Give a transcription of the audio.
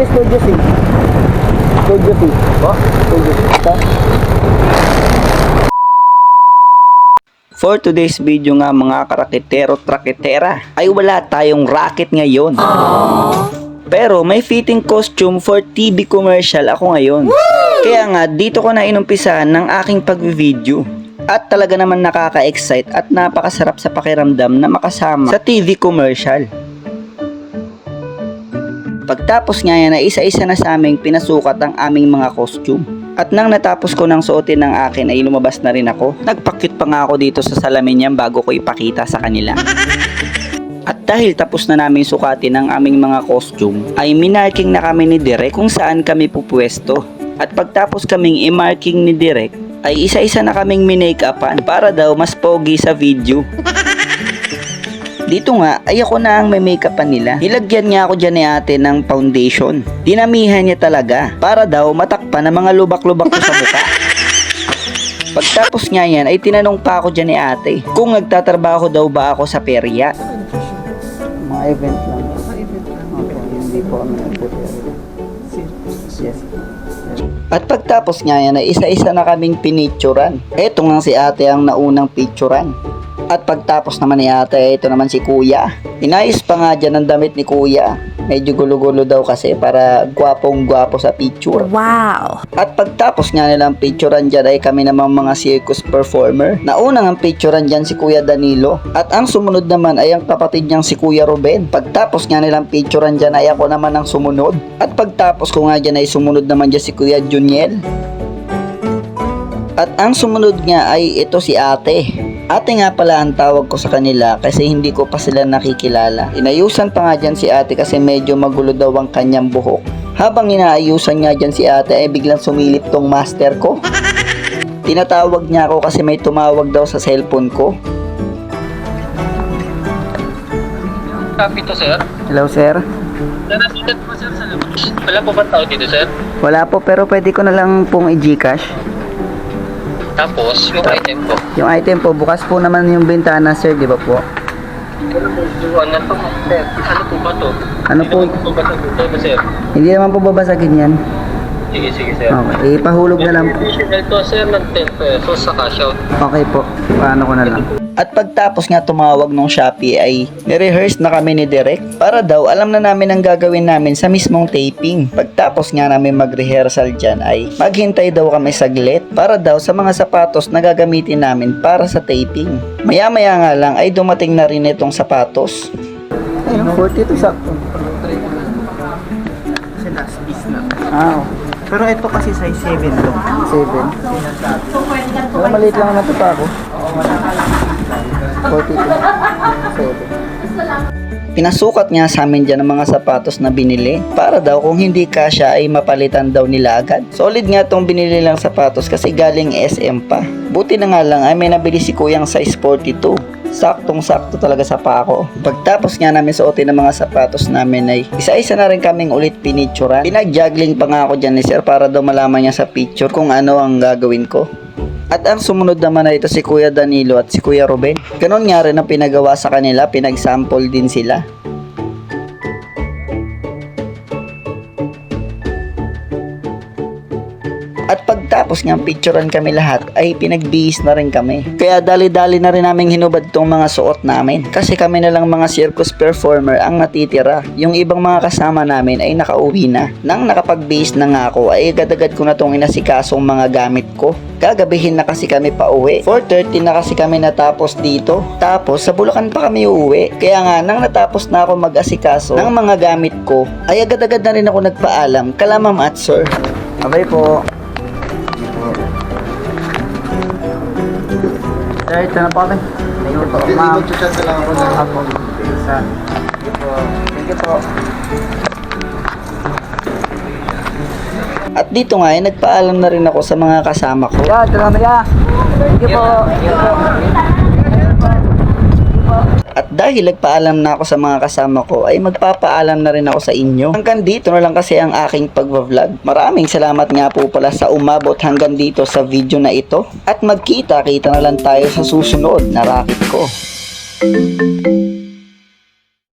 Studio C. Studio C. Oh, Studio C. Ito. For today's video nga mga karaketero-traketera, ay wala tayong racket ngayon. Pero may fitting costume for TV commercial ako ngayon. Kaya nga dito ko na inumpisahan ng aking pag-video. At talaga naman nakaka-excite at napakasarap sa pakiramdam na makasama sa TV commercial. Pagtapos nga yan ay isa-isa na sa aming pinasukat ang aming mga costume. At nang natapos ko ng suotin ng akin ay lumabas na rin ako. Nagpakit pa nga ako dito sa salamin niyan bago ko ipakita sa kanila. At dahil tapos na namin sukatin ang aming mga costume, ay minarking na kami ni Direk kung saan kami pupwesto. At pagtapos kaming i-marking ni Direk, ay isa-isa na kaming minake-upan para daw mas pogi sa video. Dito nga ay ako na ang may make-upan nila. Nilagyan niya ako dyan ni ate ng foundation. Dinamihan niya talaga para daw matakpan ang mga lubak-lubak ko sa mukha. Pagtapos nga yan ay tinanong pa ako dyan ni ate kung nagtatrabaho daw ba ako sa perya. Mga event lang. Okay, hindi po kami nagpo-perya. Yes. At pagtapos nga yan ay isa-isa na kaming pinicturan. Eto nga si ate ang naunang picturan. At pagtapos naman ni ate, ito naman si kuya. Inayos pa nga dyan ang damit ni kuya. Medyo gulo-gulo daw kasi para gwapong-gwapo sa picture. Wow! At pagtapos nga nilang picturean dyan ay kami namang mga circus performer. Naunang ang picturean dyan si Kuya Danilo. At ang sumunod naman ay ang kapatid niyang si Kuya Ruben. Pagtapos nga nilang picturean dyan ay ako naman ang sumunod. At pagtapos ko nga dyan ay sumunod naman dyan si Kuya Juniel. At ang sumunod nga ay ito si ate. Ate nga pala ang tawag ko sa kanila kasi hindi ko pa sila nakikilala. Inayusan pa nga dyan si ate kasi medyo magulo daw ang kanyang buhok. Habang inaayusan nga dyan si ate ay biglang sumilip tong master ko. Tinatawag niya ako kasi may tumawag daw sa cellphone ko. Copy to, sir. Hello sir. Nasulat po, sir, sa labas. Wala po ba tao dito, sir? Wala po pero pwede ko na lang pong i-Gcash. Tapos, yung item po. Yung item po bukas po naman yung bintana sir, di ba po? Ano to, sir? Ano po ba to? Ano po? Hindi po ba sa dito, sir? Hindi naman po babasagin yan. Sige, sir. Okay, ipahulog na lang po. Additional to, sir, ng 10 pesos sa cash out. Okay po, paano ko na lang. At pagtapos nga tumawag nung Shopee ay nire-rehearse na kami ni Direk para daw alam na namin ang gagawin namin sa mismong taping. Pagtapos nga namin mag-rehearsal dyan ay maghintay daw kami saglit para daw sa mga sapatos na gagamitin namin para sa taping. Maya-maya nga lang ay dumating na rin itong sapatos. Ayun, 42 sakto. Kasi last piece na. Ah, Pero ito kasi size 7 lang. 7. Pero maliit lang naman ito pa ako. 42. 7. Pinasukat nga sa amin dyan ang mga sapatos na binili para daw kung hindi kasya ay mapalitan daw nila agad. Solid nga tong binili lang sapatos kasi galing SM pa. Buti na nga lang ay may nabili si kuyang size 42. Saktong-sakto talaga sa pa ako. Pagtapos nga namin suotin ng mga sapatos namin ay isa-isa na rin kaming ulit pinicturan. Pinag-juggling pa nga ako dyan ni sir para daw malaman niya sa picture kung ano ang gagawin ko. At ang sumunod naman na ito si Kuya Danilo at si Kuya Ruben. Ganon nga rin ang pinagawa sa kanila, pinag-sample din sila. At pagtapos ng picturean kami lahat ay pinagbihis na rin kami. Kaya dali-dali na rin namin hinubad tong mga suot namin. Kasi kami na lang mga circus performer ang natitira. Yung ibang mga kasama namin ay nakauwi na. Nang nakapagbihis na nga ako ay agad-agad ko na tong inasikasong mga gamit ko. Gagabihin na kasi kami pa uwi. 4:30 na kasi kami natapos dito. Tapos sa Bulacan pa kami uuwi. Kaya nga nang natapos na ako mag-asikaso ng mga gamit ko ay agad-agad na rin ako nagpaalam kala ma'am at sir. Abay po. Sir, ito na po kami. Thank you po, ma'am. Mag-chat lang ako na. Ako. Isa. Thank you po. At dito nga, nagpaalam na rin ako sa mga kasama ko. Yeah, ito na ya. Thank you po. At dahil nagpaalam na ako sa mga kasama ko, ay magpapaalam na rin ako sa inyo. Hanggang dito na lang kasi ang aking pagbablog. Maraming salamat nga po pala sa umabot hanggang dito sa video na ito. At magkita-kita na lang tayo sa susunod na racket ko.